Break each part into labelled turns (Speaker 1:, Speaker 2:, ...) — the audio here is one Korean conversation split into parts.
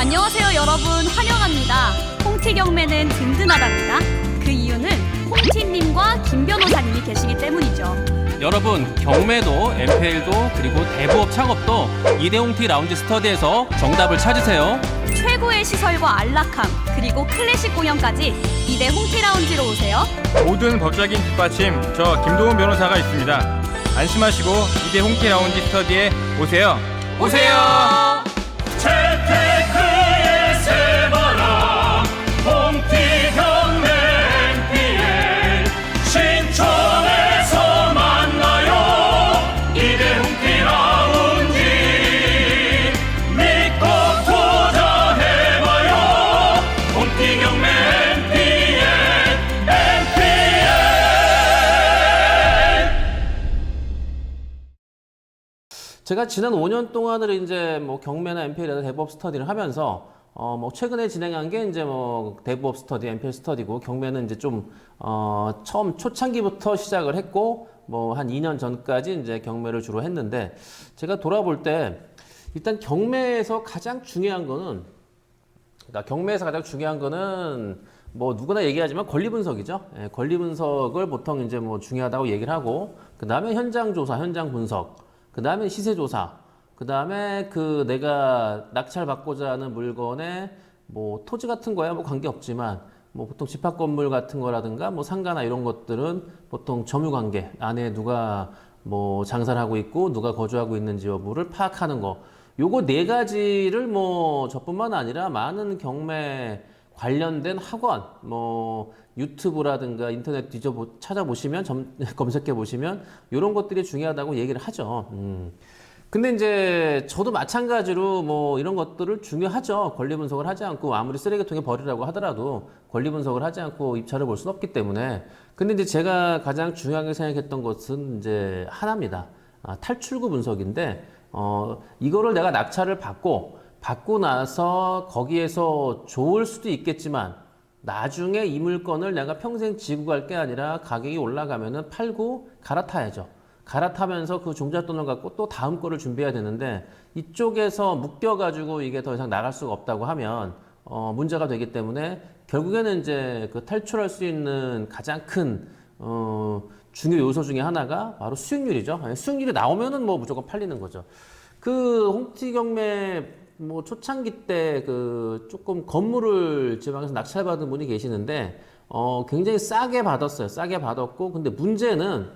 Speaker 1: 안녕하세요 여러분, 환영합니다. 콩티 경매는 든든하답니다. 그 이유는 콩티님과 김 변호사님이 계시기 때문이죠.
Speaker 2: 여러분, 경매도 MPL도 그리고 대부업 창업도 이대홍티 라운지 스터디에서 정답을 찾으세요.
Speaker 1: 최고의 시설과 안락함, 그리고 클래식 공연까지 이대 홍티 라운지로 오세요.
Speaker 3: 모든 법적인 뒷받침 저 김도훈 변호사가 있습니다. 안심하시고 이대 홍티 라운지 스터디에 오세요.
Speaker 1: 오세요.
Speaker 4: 재테크의 새바람 홍티 경매 MPL 신촌에서 만나요. 이대 홍티 라운지 믿고 투자해봐요. 홍티 경매 MPL
Speaker 5: 제가 지난 5년 동안을 이제 뭐 경매나 MPL이나 대부업 스터디를 하면서 뭐 최근에 진행한 게 이제 뭐 대부업 스터디, MPL 스터디고, 경매는 이제 좀 처음 초창기부터 시작을 했고 뭐 한 2년 전까지 이제 경매를 주로 했는데, 제가 돌아볼 때 일단 경매에서 가장 중요한 거는, 그러니까 경매에서 가장 중요한 거는 뭐 누구나 얘기하지만 권리 분석이죠. 예, 권리 분석을 보통 이제 뭐 중요하다고 얘기를 하고, 그 다음에 현장 조사, 현장 분석, 그 다음에 시세 조사, 그 다음에 그 내가 낙찰받고자 하는 물건에 뭐 토지 같은 거야 뭐 관계 없지만 뭐 보통 집합 건물 같은 거라든가 뭐 상가나 이런 것들은 보통 점유 관계, 안에 누가 뭐 장사를 하고 있고 누가 거주하고 있는지 여부를 파악하는 거, 요거 네 가지를 뭐 저뿐만 아니라 많은 경매 관련된 학원, 뭐 유튜브라든가 인터넷 찾아보시면, 검색해 보시면 이런 것들이 중요하다고 얘기를 하죠. 근데 이제 저도 마찬가지로 뭐 이런 것들을 중요하죠. 권리 분석을 하지 않고, 아무리 쓰레기통에 버리라고 하더라도 권리 분석을 하지 않고 입찰을 볼 수는 없기 때문에. 근데 이제 제가 가장 중요하게 생각했던 것은 이제 하나입니다. 탈출구 분석인데, 이거를 내가 낙찰을 받고 나서 거기에서 좋을 수도 있겠지만 나중에 이 물건을 내가 평생 지고 갈 게 아니라 가격이 올라가면은 팔고 갈아타야죠. 갈아타면서 그 종잣돈을 갖고 또 다음 거를 준비해야 되는데, 이쪽에서 묶여가지고 이게 더 이상 나갈 수가 없다고 하면 문제가 되기 때문에, 결국에는 이제 그 탈출할 수 있는 가장 큰 중요 요소 중에 하나가 바로 수익률이죠. 수익률이 나오면은 뭐 무조건 팔리는 거죠. 그 홍티 경매 뭐 초창기 때 그 조금 건물을 지방에서 낙찰받은 분이 계시는데 굉장히 싸게 받았어요. 싸게 받았고, 근데 문제는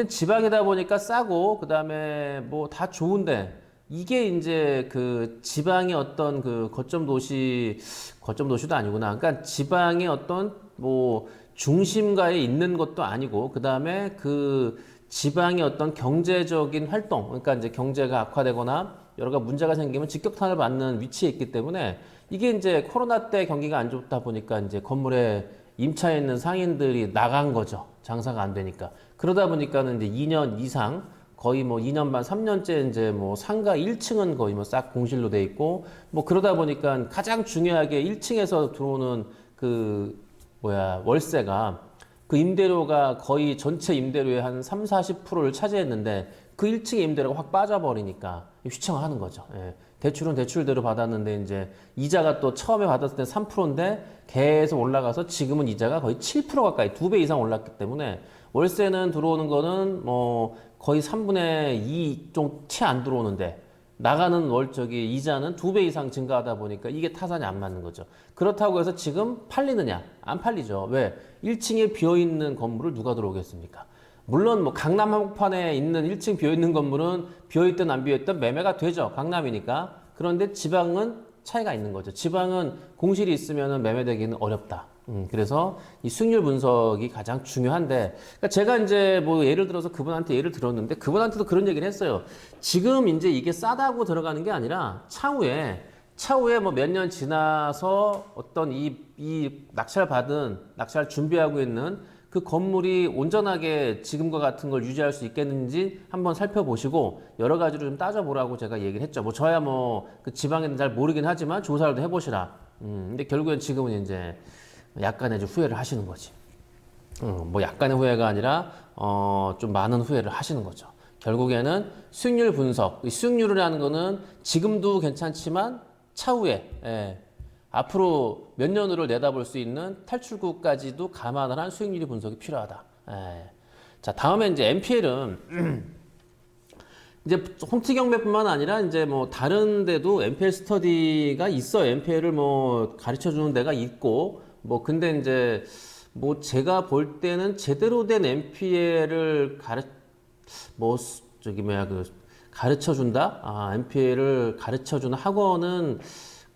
Speaker 5: 지방이다 보니까 싸고, 그 다음에 뭐 다 좋은데, 이게 이제 그 지방의 어떤 그 거점 도시도 아니구나. 그러니까 지방의 어떤 뭐 중심가에 있는 것도 아니고, 그 다음에 그 지방의 어떤 경제적인 활동, 그러니까 이제 경제가 악화되거나 여러 가지 문제가 생기면 직격탄을 맞는 위치에 있기 때문에, 이게 이제 코로나 때 경기가 안 좋다 보니까 이제 건물에 임차해 있는 상인들이 나간 거죠. 장사가 안 되니까. 그러다 보니까는 이제 2년 이상, 거의 뭐 2년 반, 3년째 이제 뭐 상가 1층은 거의 뭐 싹 공실로 돼 있고, 뭐 그러다 보니까 가장 중요하게 1층에서 들어오는 그 월세가, 그 임대료가 거의 전체 임대료의 한 30-40%를 차지했는데, 그 1층의 임대료가 확 빠져버리니까 휘청하는 거죠. 예. 대출은 대출대로 받았는데 이제 이자가 또 처음에 받았을 때 3%인데 계속 올라가서 지금은 이자가 거의 7% 가까이 2배 이상 올랐기 때문에, 월세는 들어오는 거는 뭐 거의 3분의 2 좀 채 안 들어오는데 나가는 이자는 2배 이상 증가하다 보니까 이게 타산이 안 맞는 거죠. 그렇다고 해서 지금 팔리느냐? 안 팔리죠. 왜? 1층에 비어있는 건물을 누가 들어오겠습니까? 물론 뭐 강남 한복판에 있는 1층 비어있는 건물은 비어있든 안 비어있든 매매가 되죠. 강남이니까. 그런데 지방은 차이가 있는 거죠. 지방은 공실이 있으면 매매되기는 어렵다. 그래서 이 수익률 분석이 가장 중요한데, 그러니까 제가 이제 뭐 예를 들어서 그분한테 예를 들었는데, 그분한테도 그런 얘기를 했어요. 지금 이제 이게 싸다고 들어가는 게 아니라 차후에 뭐 몇 년 지나서 어떤 이 낙찰 준비하고 있는 그 건물이 온전하게 지금과 같은 걸 유지할 수 있겠는지 한번 살펴보시고 여러 가지로 좀 따져보라고 제가 얘기를 했죠. 뭐 저야 뭐 그 지방에는 잘 모르긴 하지만 조사를 해보시라. 근데 결국엔 지금은 이제 약간의 후회를 하시는 거지. 뭐 약간의 후회가 아니라 좀 많은 후회를 하시는 거죠. 결국에는 수익률 분석, 수익률이라는 거는 지금도 괜찮지만 차후에 앞으로 몇 년으로 내다볼 수 있는 탈출구까지도 감안을 한 수익률이 분석이 필요하다. 자, 다음에 이제 NPL은 이제 홍티 경매뿐만 아니라 이제 뭐 다른 데도 NPL 스터디가 있어. NPL을 뭐 가르쳐 주는 데가 있고 뭐 근데 이제 뭐 제가 볼 때는 제대로 된 NPL을 가르쳐 준다? NPL을 가르쳐 주는 학원은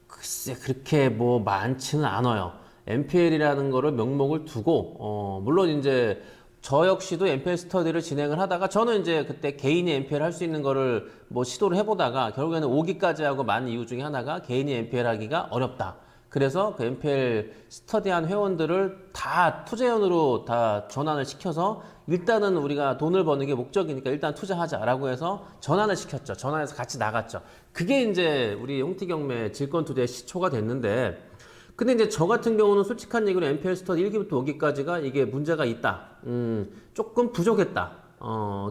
Speaker 5: 글쎄 그렇게 뭐 많지는 않아요. NPL이라는 거를 명목을 두고 물론 이제 저 역시도 NPL 스터디를 진행을 하다가 저는 이제 그때 개인이 NPL 할 수 있는 거를 뭐 시도를 해보다가 결국에는 오기까지 하고 만 이유 중에 하나가 개인이 NPL 하기가 어렵다. 그래서 그 NPL 스터디한 회원들을 다 투자연으로 다 전환을 시켜서 일단은 우리가 돈을 버는 게 목적이니까 일단 투자하자라고 해서 전환을 시켰죠. 전환해서 같이 나갔죠. 그게 이제 우리 홍티경매 질권투자의 시초가 됐는데 근데 이제 저 같은 경우는 솔직한 얘기로 NPL 스터디 1기부터 5기까지가 이게 문제가 있다. 조금 부족했다.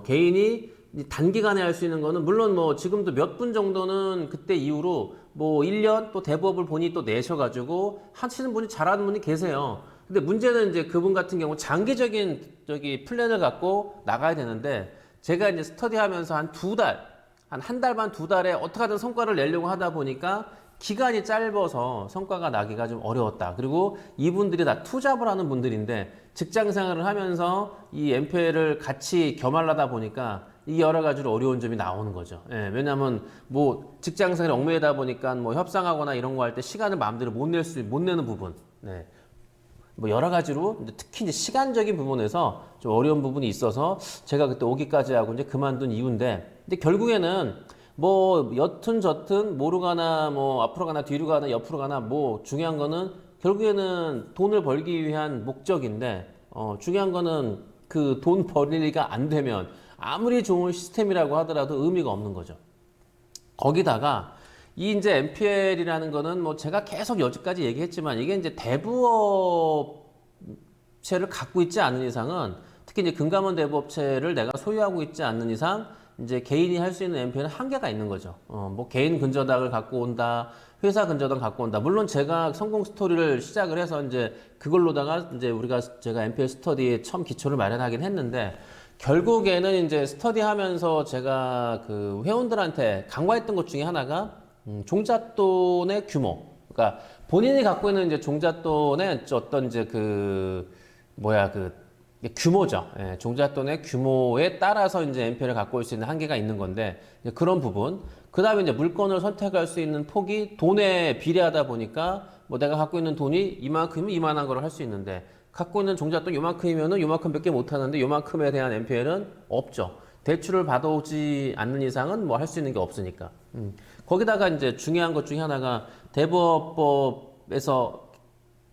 Speaker 5: 개인이 단기간에 할 수 있는 거는 물론 뭐 지금도 몇 분 정도는 그때 이후로 뭐 1년 또 대부업을 본인이 또 내셔가지고 하시는 분이 잘하는 분이 계세요. 근데 문제는 이제 그분 같은 경우 장기적인 플랜을 갖고 나가야 되는데 제가 이제 스터디 하면서 한 한 달 반, 2달에 어떻게 하든 성과를 내려고 하다 보니까 기간이 짧아서 성과가 나기가 좀 어려웠다. 그리고 이분들이 다 투잡을 하는 분들인데 직장 생활을 하면서 이 NPL을 같이 겸하려다 보니까 이 여러 가지로 어려운 점이 나오는 거죠. 왜냐하면 뭐 직장 생활에 얽매이다 보니까 뭐 협상하거나 이런 거 할 때 시간을 마음대로 못 내는 부분. 뭐 여러 가지로 특히 이제 시간적인 부분에서 좀 어려운 부분이 있어서 제가 그때 오기까지 하고 이제 그만둔 이유인데 근데 결국에는 뭐 여튼 저튼 뭐로 가나 뭐 앞으로 가나 뒤로 가나 옆으로 가나 뭐 중요한 거는 결국에는 돈을 벌기 위한 목적인데 중요한 거는 그 돈 벌리가 안 되면 아무리 좋은 시스템이라고 하더라도 의미가 없는 거죠. 거기다가 이 이제 NPL이라는 거는 뭐 제가 계속 여지까지 얘기했지만 이게 이제 대부업체를 갖고 있지 않은 이상은 특히 이제 금감원 대부업체를 내가 소유하고 있지 않는 이상 이제 개인이 할 수 있는 NPL은 한계가 있는 거죠. 뭐 개인 근저당을 갖고 온다, 회사 근저당 갖고 온다. 물론 제가 성공 스토리를 시작을 해서 이제 그걸로다가 이제 제가 NPL 스터디에 처음 기초를 마련하긴 했는데 결국에는 이제 스터디 하면서 제가 그 회원들한테 강화했던 것 중에 하나가 종잣돈의 규모. 그러니까 본인이 갖고 있는 이제 종잣돈의 어떤 이제 규모죠. 종잣돈의 규모에 따라서 이제 NPL을 갖고 올 수 있는 한계가 있는 건데 그런 부분. 그 다음에 이제 물건을 선택할 수 있는 폭이 돈에 비례하다 보니까 뭐 내가 갖고 있는 돈이 이만큼이면 이만한 걸 할 수 있는데 갖고 있는 종잣돈 요만큼이면은 요만큼밖에 못 하는데 요만큼에 대한 NPL은 없죠. 대출을 받아오지 않는 이상은 뭐 할 수 있는 게 없으니까. 거기다가 이제 중요한 것 중에 하나가 대부업법에서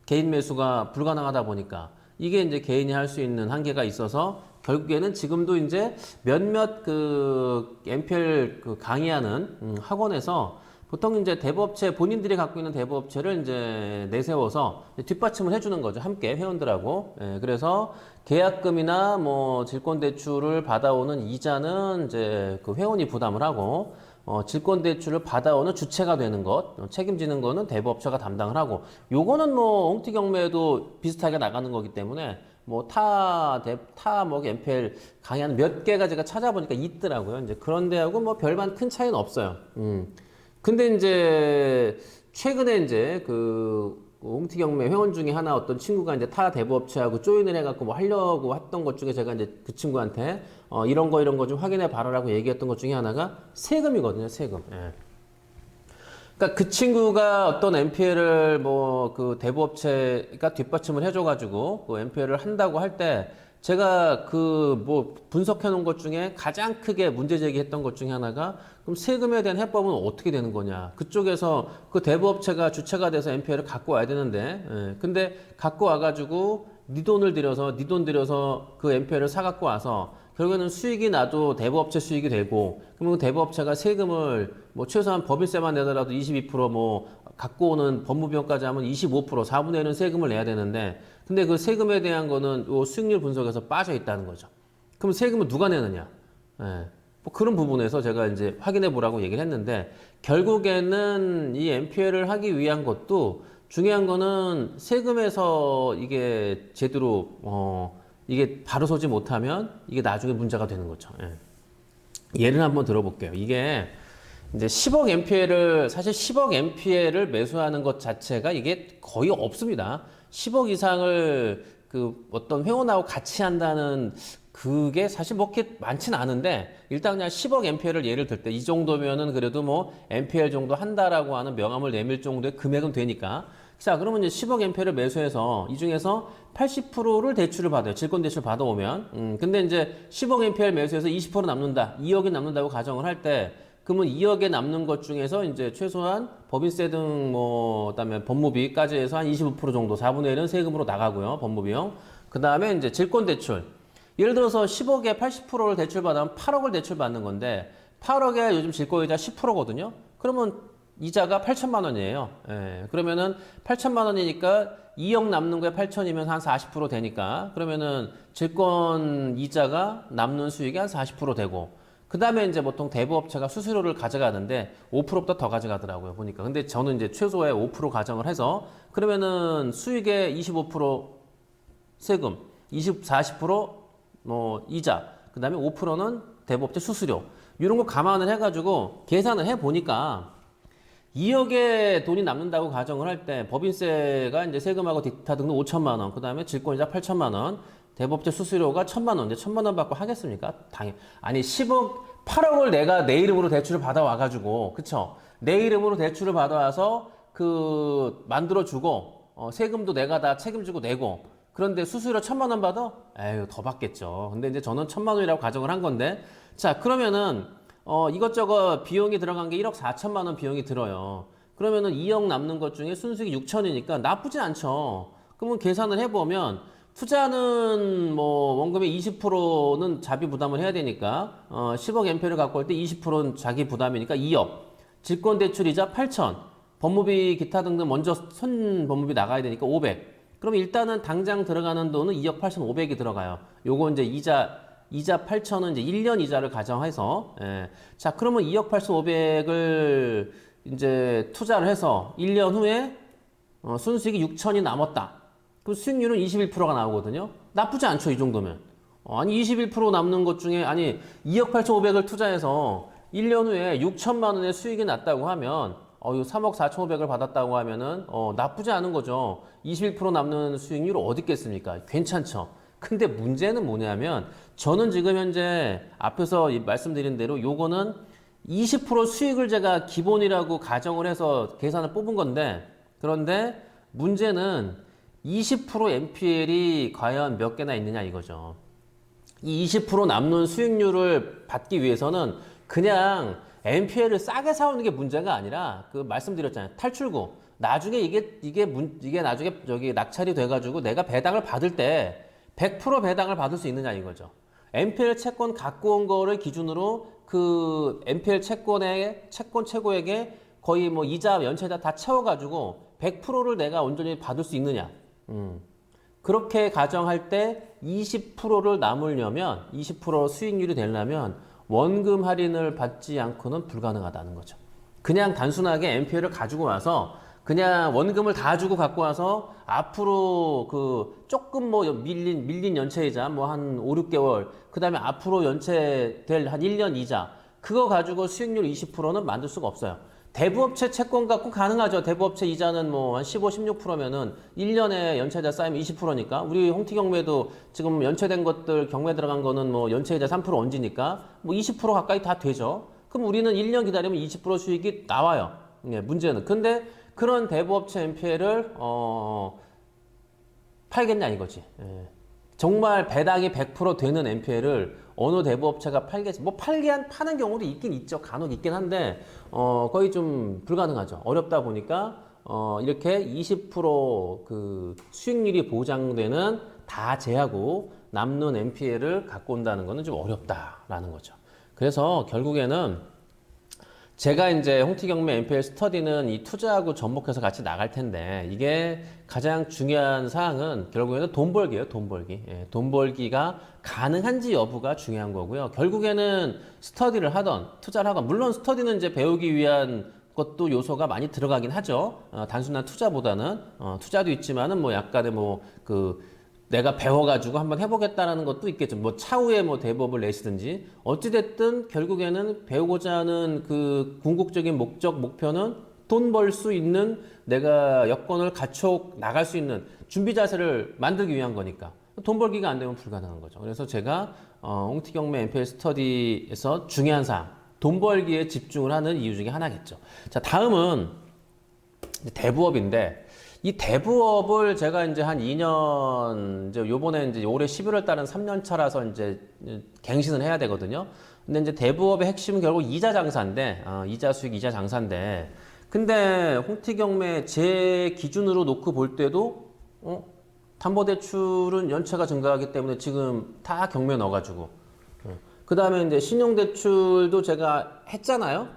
Speaker 5: 개인 매수가 불가능하다 보니까 이게 이제 개인이 할 수 있는 한계가 있어서 결국에는 지금도 이제 몇몇 그 NPL 강의하는 학원에서 보통 이제 대부업체 본인들이 갖고 있는 대부업체를 이제 내세워서 뒷받침을 해주는 거죠. 함께 회원들하고. 그래서 계약금이나 뭐 질권대출을 받아오는 이자는 이제 그 회원이 부담을 하고 질권대출을 받아오는 주체가 되는 것, 책임지는 거는 대부업체가 담당을 하고, 요거는 뭐 홍티경매도 비슷하게 나가는 거기 때문에 뭐 뭐 NPL 강의하는 몇 개가 제가 찾아보니까 있더라고요. 이제 그런 데하고 뭐 별반 큰 차이는 없어요. 근데 이제 최근에 이제 그 홍티경매 회원 중에 하나 어떤 친구가 이제 타 대부업체하고 조인을 해갖고 뭐 하려고 했던 것 중에 제가 이제 그 친구한테 이런 거 좀 확인해 봐라라고 얘기했던 것 중에 하나가 세금이거든요. 세금. 그러니까 그 친구가 어떤 NPL을 뭐 그 대부업체가 뒷받침을 해줘가지고 그 NPL을 한다고 할 때 제가 그 뭐 분석해 놓은 것 중에 가장 크게 문제 제기했던 것 중에 하나가 그럼 세금에 대한 해법은 어떻게 되는 거냐. 그쪽에서 그 대부업체가 주체가 돼서 NPL을 갖고 와야 되는데 근데 갖고 와가지고 네 돈 들여서 그 NPL을 사갖고 와서 결국에는 수익이 나도 대부업체 수익이 되고 그러면 그 대부업체가 세금을 뭐 최소한 법인세만 내더라도 22%뭐 갖고 오는 법무비용까지 하면 25% 4분의 1은 세금을 내야 되는데 근데 그 세금에 대한 거는 요 수익률 분석에서 빠져 있다는 거죠. 그럼 세금을 누가 내느냐? 뭐 그런 부분에서 제가 이제 확인해 보라고 얘기를 했는데, 결국에는 이 MPL을 하기 위한 것도 중요한 거는 세금에서 이게 제대로 이게 바로 서지 못하면 이게 나중에 문제가 되는 거죠. 예. 예를 한번 들어볼게요. 이게 이제 10억 MPL을 사실 10억 MPL을 매수하는 것 자체가 이게 거의 없습니다. 10억 이상을 그 어떤 회원하고 같이 한다는 그게 사실 뭐 그렇게 많지는 않은데, 일단 그냥 10억 MPL을 예를 들 때 이 정도면은 그래도 뭐 MPL 정도 한다라고 하는 명함을 내밀 정도의 금액은 되니까, 자 그러면 이제 10억 MPL을 매수해서 이 중에서 80%를 대출을 받아요. 질권 대출 받아오면. 근데 이제 10억 MPL 매수해서 20% 남는다, 2억이 남는다고 가정을 할 때, 그러면 2억에 남는 것 중에서 이제 최소한 법인세 등 뭐 그다음에 법무비까지 해서 한 25% 정도, 4분의 1은 세금으로 나가고요, 법무비용. 그 다음에 이제 질권 대출. 예를 들어서 10억에 80%를 대출받으면 8억을 대출받는 건데, 8억에 요즘 질권이자 10%거든요. 그러면 이자가 8천만 원이에요. 예, 그러면은 8천만 원이니까 2억 남는 거에 8천이면 한 40% 되니까, 그러면은 질권 이자가 남는 수익이 한 40% 되고, 그 다음에 이제 보통 대부업체가 수수료를 가져가는데 5%보다 더 가져가더라고요, 보니까. 근데 저는 이제 최소의 5% 가정을 해서, 그러면은 수익의 25% 세금, 40% 뭐 이자, 그 다음에 5%는 대부업체 수수료, 이런 거 감안을 해가지고 계산을 해보니까 2억의 돈이 남는다고 가정을 할 때 법인세가 이제 세금하고 기타 등등 5천만 원, 그 다음에 질권이자 8천만 원, 대법제 수수료가 1천만 원. 근데 1천만 원 받고 하겠습니까? 당연히. 아니 8억을 내가 내 이름으로 대출을 받아와가지고, 그쵸? 내 이름으로 대출을 받아와서 그 만들어주고 세금도 내가 다 책임지고 내고, 그런데 수수료 1천만 원 받아? 에휴, 더 받겠죠. 근데 이제 저는 1천만 원이라고 가정을 한 건데, 자 그러면은 이것저것 비용이 들어간 게 1억 4천만 원 비용이 들어요. 그러면은 2억 남는 것 중에 순수익이 6천이니까 나쁘진 않죠. 그러면 계산을 해보면, 투자는 뭐 원금의 20%는 자비 부담을 해야 되니까 10억 MPL을 갖고 올 때 20%는 자기 부담이니까 2억, 질권 대출이자 8천, 법무비 기타 등등 먼저 손 법무비 나가야 되니까 500. 그럼 일단은 당장 들어가는 돈은 2억 8,500이 들어가요. 요거 이제 이자 8천은 이제 1년 이자를 가정해서, 예. 자, 그러면 2억 8,500을 이제 투자를 해서 1년 후에 순수익이 6천이 남았다. 그럼 수익률은 21%가 나오거든요. 나쁘지 않죠, 이 정도면. 아니 21% 남는 것 중에, 아니 2억 8,500을 투자해서 1년 후에 6천만 원의 수익이 났다고 하면, 이거 3억 4,500을 받았다고 하면은 나쁘지 않은 거죠. 21% 남는 수익률 어디 있겠습니까? 괜찮죠. 근데 문제는 뭐냐면, 저는 지금 현재 앞에서 말씀드린 대로 요거는 20% 수익을 제가 기본이라고 가정을 해서 계산을 뽑은 건데, 그런데 문제는 20% MPL이 과연 몇 개나 있느냐 이거죠. 이 20% 남는 수익률을 받기 위해서는 그냥 MPL을 싸게 사오는 게 문제가 아니라, 그 말씀드렸잖아요, 탈출구. 나중에 이게 나중에 저기 낙찰이 돼가지고 내가 배당을 받을 때 100% 배당을 받을 수 있느냐 이거죠. MPL 채권 갖고 온 거를 기준으로 그 MPL 채권의 채권 최고액에 거의 뭐 이자 연체자 다 채워가지고 100%를 내가 온전히 받을 수 있느냐. 그렇게 가정할 때 20%를 남으려면, 20% 수익률이 되려면 원금 할인을 받지 않고는 불가능하다는 거죠. 그냥 단순하게 MPL을 가지고 와서 그냥 원금을 다 주고 갖고 와서 앞으로 그 조금 뭐 밀린 연체이자 뭐 한 5, 6개월, 그 다음에 앞으로 연체될 한 1년 이자, 그거 가지고 수익률 20%는 만들 수가 없어요. 대부업체 채권 갖고 가능하죠. 대부업체 이자는 뭐 한 15, 16%면은 1년에 연체이자 쌓이면 20%니까. 우리 홍티경매도 지금 연체된 것들, 경매 들어간 거는 뭐 연체이자 3% 얹으니까 뭐 20% 가까이 다 되죠. 그럼 우리는 1년 기다리면 20% 수익이 나와요. 예, 문제는. 근데 그런 대부업체 MPL을 팔겠냐 이거지. 예. 정말 배당이 100% 되는 MPL을 어느 대부업체가 팔겠지. 뭐 파는 경우도 있긴 있죠. 간혹 있긴 한데 거의 좀 불가능하죠. 어렵다 보니까 이렇게 20% 그 수익률이 보장되는 다 제하고 남는 MPL을 갖고 온다는 거는 좀 어렵다라는 거죠. 그래서 결국에는 제가 이제 홍티경매 NPL 스터디는 이 투자하고 접목해서 같이 나갈 텐데 이게 가장 중요한 사항은 결국에는 돈 벌기예요, 돈 벌기. 예, 돈 벌기가 가능한지 여부가 중요한 거고요. 결국에는 스터디를 하던 투자를 하건 물론 스터디는 이제 배우기 위한 것도 요소가 많이 들어가긴 하죠. 단순한 투자보다는 투자도 있지만은 뭐 약간의 내가 배워가지고 한번 해보겠다라는 것도 있겠죠. 뭐 차후에 뭐 대법을 내시든지 어찌됐든 결국에는 배우고자 하는 그 궁극적인 목표는 돈 벌 수 있는 내가 여건을 갖춰 나갈 수 있는 준비 자세를 만들기 위한 거니까 돈 벌기가 안 되면 불가능한 거죠. 그래서 제가 홍티경매 NPL 스터디에서 중요한 사항 돈 벌기에 집중을 하는 이유 중에 하나겠죠. 자, 다음은 대부업인데 이 대부업을 제가 이제 한 2년, 이제 요번에 이제 올해 11월 달은 3년 차라서 이제 갱신을 해야 되거든요. 근데 이제 대부업의 핵심은 결국 이자 장사인데, 이자 수익, 이자 장사인데, 근데 홍티경매 제 기준으로 놓고 볼 때도, 담보대출은 연체가 증가하기 때문에 지금 다 경매 넣어가지고, 그 다음에 이제 신용대출도 제가 했잖아요.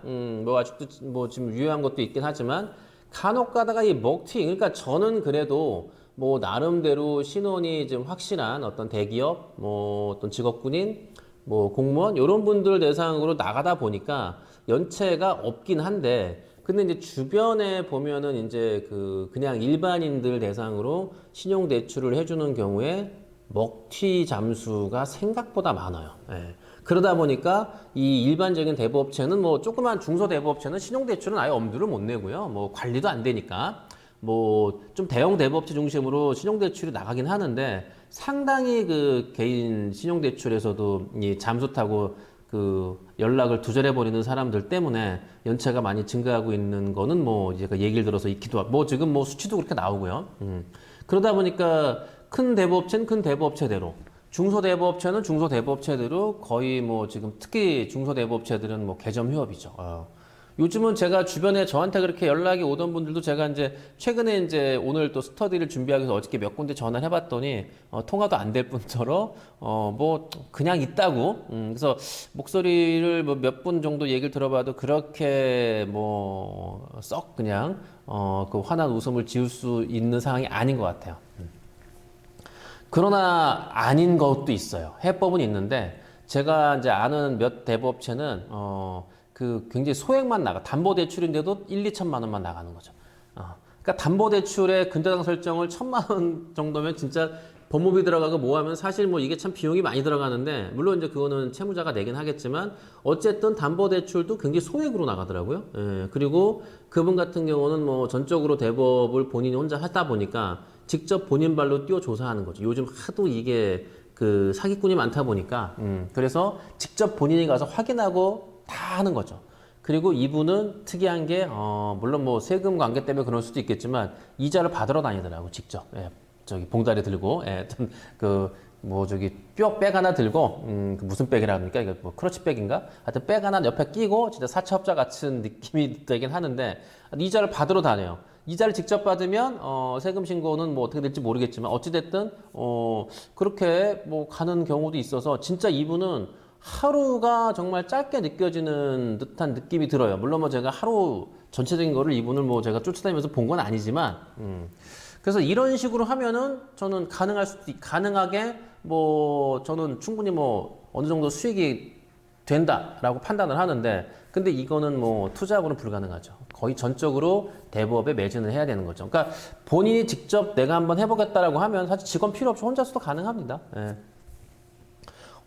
Speaker 5: 뭐 아직도 뭐 지금 유효한 것도 있긴 하지만, 간혹 가다가 이 먹튀, 그러니까 저는 그래도 뭐 나름대로 신원이 좀 확실한 어떤 대기업, 뭐 어떤 직업군인, 뭐 공무원, 이런 분들 대상으로 나가다 보니까 연체가 없긴 한데, 근데 이제 주변에 보면은 이제 그냥 일반인들 대상으로 신용대출을 해주는 경우에 먹튀 잠수가 생각보다 많아요. 예. 그러다 보니까 이 일반적인 대부업체는 뭐 조그만 중소대부업체는 신용대출은 아예 엄두를 못 내고요. 뭐 관리도 안 되니까 뭐 좀 대형 대부업체 중심으로 신용대출이 나가긴 하는데 상당히 그 개인 신용대출에서도 이 잠수 타고 그 연락을 두절해버리는 사람들 때문에 연체가 많이 증가하고 있는 거는 뭐 이제 그 얘기를 들어서 있기도 하고 뭐 지금 뭐 수치도 그렇게 나오고요. 그러다 보니까 큰 대부업체는 큰 대부업체대로 중소대부업체는 중소대부업체대로 거의 뭐 지금 특히 중소대부업체들은 뭐 개점 휴업이죠. 요즘은 제가 주변에 저한테 그렇게 연락이 오던 분들도 제가 이제 최근에 이제 오늘 또 스터디를 준비하기 위해서 어저께 몇 군데 전화를 해봤더니 통화도 안 될 뿐더러 뭐 그냥 있다고. 그래서 목소리를 뭐 몇 분 정도 얘기를 들어봐도 그렇게 뭐 썩 그냥 그 환한 웃음을 지을 수 있는 상황이 아닌 것 같아요. 그러나 아닌 것도 있어요. 해법은 있는데 제가 이제 아는 몇 대부업체는 굉장히 소액만 나가. 담보대출인데도 1, 2천만 원만 나가는 거죠. 그러니까 담보대출의 근저당 설정을 1,000만 원 정도면 진짜 법무비 들어가고 뭐 하면 사실 뭐 이게 참 비용이 많이 들어가는데 물론 이제 그거는 채무자가 내긴 하겠지만 어쨌든 담보대출도 굉장히 소액으로 나가더라고요. 예, 그리고 그분 같은 경우는 뭐 전적으로 대법을 본인이 혼자 하다 보니까 직접 본인 발로 뛰어 조사하는 거죠. 요즘 하도 이게 그 사기꾼이 많다 보니까 그래서 직접 본인이 가서 확인하고 다 하는 거죠. 그리고 이분은 특이한 게 물론 뭐 세금 관계 때문에 그럴 수도 있겠지만 이자를 받으러 다니더라고 직접. 예, 저기 봉다리 들고 뭐 백 하나 들고 무슨 백이라 합니까? 이거 뭐 크러치백인가? 하여튼 백 하나 옆에 끼고 진짜 사채업자 같은 느낌이 되긴 하는데 이자를 받으러 다녀요. 이자를 직접 받으면 세금 신고는 뭐 어떻게 될지 모르겠지만 어찌됐든 그렇게 뭐 가는 경우도 있어서 진짜 이분은 하루가 정말 짧게 느껴지는 듯한 느낌이 들어요. 물론 뭐 제가 하루 전체적인 거를 이분을 뭐 제가 쫓아다니면서 본 건 아니지만 그래서 이런 식으로 하면은 저는 가능하게 뭐 저는 충분히 뭐 어느 정도 수익이 된다라고 판단을 하는데 근데 이거는 뭐 투자하고는 불가능하죠. 거의 전적으로 대부업에 매진을 해야 되는 거죠. 그러니까 본인이 직접 내가 한번 해보겠다라고 하면 사실 직원 필요 없이 혼자서도 가능합니다. 예.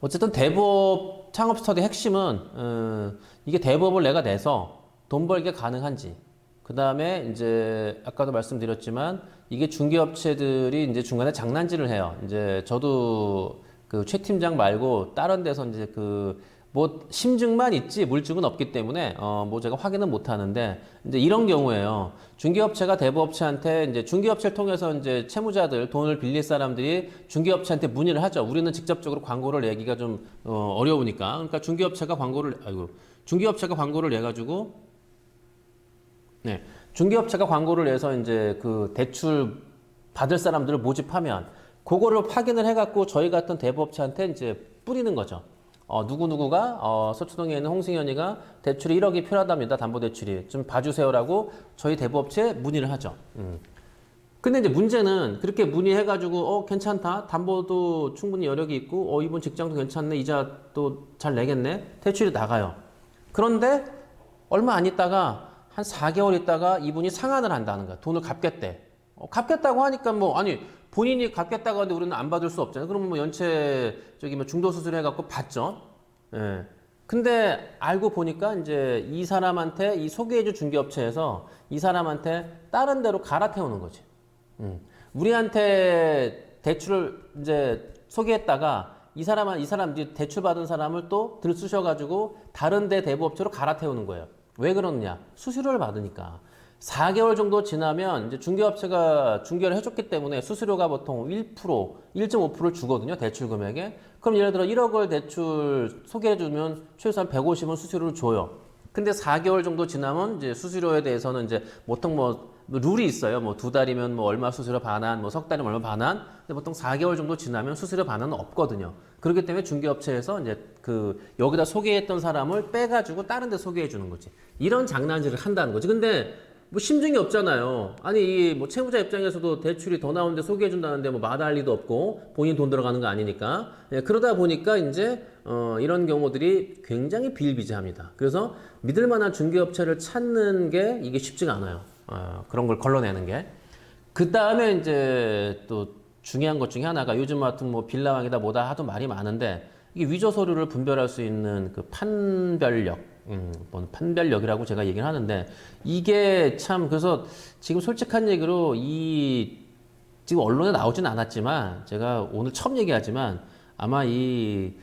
Speaker 5: 어쨌든 대부업 창업 스터디 핵심은 이게 대부업을 내가 내서 돈 벌게 가능한지 그 다음에 이제 아까도 말씀드렸지만 이게 중개업체들이 이제 중간에 장난질을 해요. 이제 저도 그 최 팀장 말고 다른 데서 이제 뭐 심증만 있지 물증은 없기 때문에 뭐 제가 확인은 못 하는데 이제 이런 경우에요. 중개업체가 대부업체한테 이제 중개업체를 통해서 이제 채무자들 돈을 빌릴 사람들이 중개업체한테 문의를 하죠. 우리는 직접적으로 광고를 내기가 좀 어려우니까. 그러니까 중개업체가 광고를 내가지고 중개업체가 광고를 내서 이제 그 대출 받을 사람들을 모집하면 그거를 확인을 해갖고 저희 같은 대부업체한테 이제 뿌리는 거죠. 누구누구가 서초동에 있는 홍승현이가 대출이 1억이 필요하답니다. 담보대출이. 좀 봐주세요라고 저희 대부업체에 문의를 하죠. 근데 이제 문제는 그렇게 문의해가지고 괜찮다. 담보도 충분히 여력이 있고 이분 직장도 괜찮네. 이자도 잘 내겠네. 대출이 나가요. 그런데 얼마 안 있다가 한 4개월 있다가 이분이 상환을 한다는 거야. 돈을 갚겠대. 갚겠다고 하니까 아니 본인이 갚겠다고 하는데 우리는 안 받을 수 없잖아요. 그러면 연체 중도 수술 해갖고 받죠. 예. 근데 알고 보니까 이제 이 사람한테 이 소개해준 중개업체에서 이 사람한테 다른 데로 갈아태우는 거지. 우리한테 대출을 이제 소개했다가 이 사람 대출 받은 사람을 또 들쑤셔가지고 다른 데 대부업체로 갈아태우는 거예요. 왜 그러느냐? 수수료를 받으니까. 4개월 정도 지나면 이제 중개업체가 중개를 해줬기 때문에 수수료가 보통 1%, 1.5%를 주거든요. 대출 금액에. 그럼 예를 들어 1억을 대출 소개해주면 최소한 150은 수수료를 줘요. 근데 4개월 정도 지나면 이제 수수료에 대해서는 이제 보통 룰이 있어요. 2달이면 얼마 수수료 반환, 석 달이면 얼마 반환. 근데 보통 4개월 정도 지나면 수수료 반환은 없거든요. 그렇기 때문에 중개업체에서 이제 여기다 소개했던 사람을 빼가지고 다른 데 소개해 주는 거지. 이런 장난질을 한다는 거지. 근데 심증이 없잖아요. 아니, 채무자 입장에서도 대출이 더 나오는데 소개해 준다는데 마다할 리도 없고 본인 돈 들어가는 거 아니니까. 예, 그러다 보니까 이제 이런 경우들이 굉장히 비일비재합니다. 그래서 믿을 만한 중개업체를 찾는 게 이게 쉽지가 않아요. 그런 걸 걸러내는 게. 그 다음에 이제 또 중요한 것 중에 하나가 요즘 같은 빌라왕이다 뭐다 하도 말이 많은데 이게 위조 서류를 분별할 수 있는 그 판별력, 판별력이라고 제가 얘기를 하는데 이게 참 그래서 지금 솔직한 얘기로 지금 언론에 나오진 않았지만 제가 오늘 처음 얘기하지만 아마 이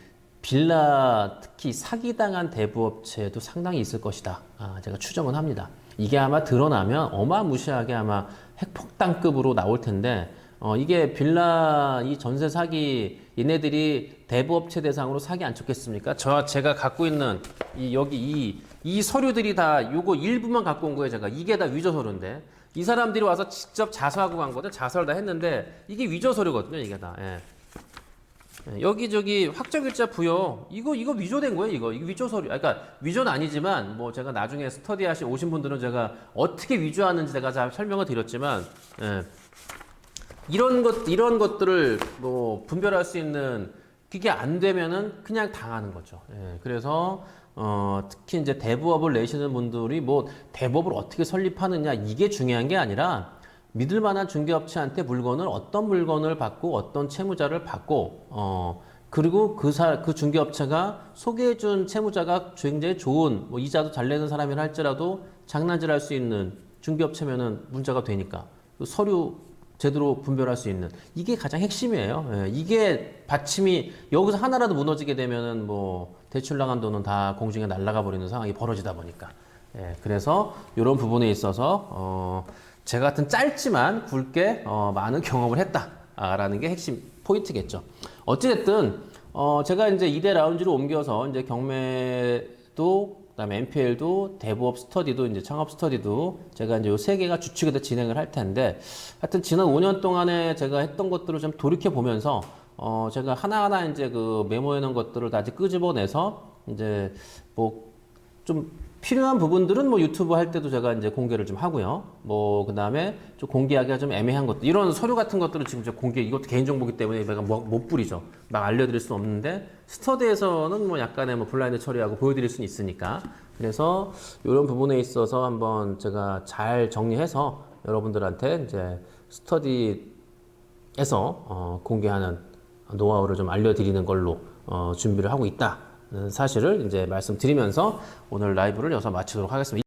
Speaker 5: 빌라 특히 사기당한 대부업체도 상당히 있을 것이다. 제가 추정은 합니다. 이게 아마 드러나면 어마무시하게 아마 핵폭탄급으로 나올 텐데 이게 빌라 이 전세 사기 얘네들이 대부업체 대상으로 사기 안 쳤겠습니까? 제가 갖고 있는 이 서류들이 다 요거 일부만 갖고 온 거예요. 제가 이게 다 위조 서류인데 이 사람들이 와서 직접 자서하고 간 거든 자서를 다 했는데 이게 위조 서류거든요. 이게 다. 예. 여기저기 확정일자 부여 이거 위조된 거예요. 이거 위조 서류. 그러니까 위조는 아니지만 제가 나중에 스터디 오신 분들은 제가 어떻게 위조하는지 제가 잘 설명을 드렸지만 이런 것들을 분별할 수 있는 그게 안 되면은 그냥 당하는 거죠. 예, 그래서 특히 이제 대부업을 내시는 분들이 대부업을 어떻게 설립하느냐 이게 중요한 게 아니라 믿을 만한 중개업체한테 어떤 물건을 받고 어떤 채무자를 받고 그리고 그 중개업체가 소개해준 채무자가 굉장히 좋은 이자도 잘 내는 사람이라 할지라도 장난질할 수 있는 중개업체면은 문제가 되니까 서류 제대로 분별할 수 있는 이게 가장 핵심이에요. 예, 이게 받침이 여기서 하나라도 무너지게 되면은 대출 나간 돈은 다 공중에 날아가 버리는 상황이 벌어지다 보니까 그래서 이런 부분에 있어서 제가 같은 짧지만 굵게 많은 경험을 했다라는 게 핵심 포인트겠죠. 어찌됐든 제가 이제 2대 라운지로 옮겨서 이제 경매도 그다음에 MPL도 대부업 스터디도 이제 창업 스터디도 제가 이제 요 세 개가 주축에서 진행을 할 텐데 하여튼 지난 5년 동안에 제가 했던 것들을 좀 돌이켜 보면서 제가 하나하나 이제 메모해 놓은 것들을 다시 끄집어내서 이제 좀 필요한 부분들은 유튜브 할 때도 제가 이제 공개를 좀 하고요. 그다음에 좀 공개하기가 좀 애매한 것들 이런 서류 같은 것들은 지금 제가 이것도 개인정보기 때문에 제가 못 뿌리죠. 막 알려드릴 수 없는데 스터디에서는 약간의 블라인드 처리하고 보여드릴 수는 있으니까 그래서 이런 부분에 있어서 한번 제가 잘 정리해서 여러분들한테 이제 스터디에서 공개하는 노하우를 좀 알려드리는 걸로 준비를 하고 있다. 사실을 이제 말씀드리면서 오늘 라이브를 여기서 마치도록 하겠습니다.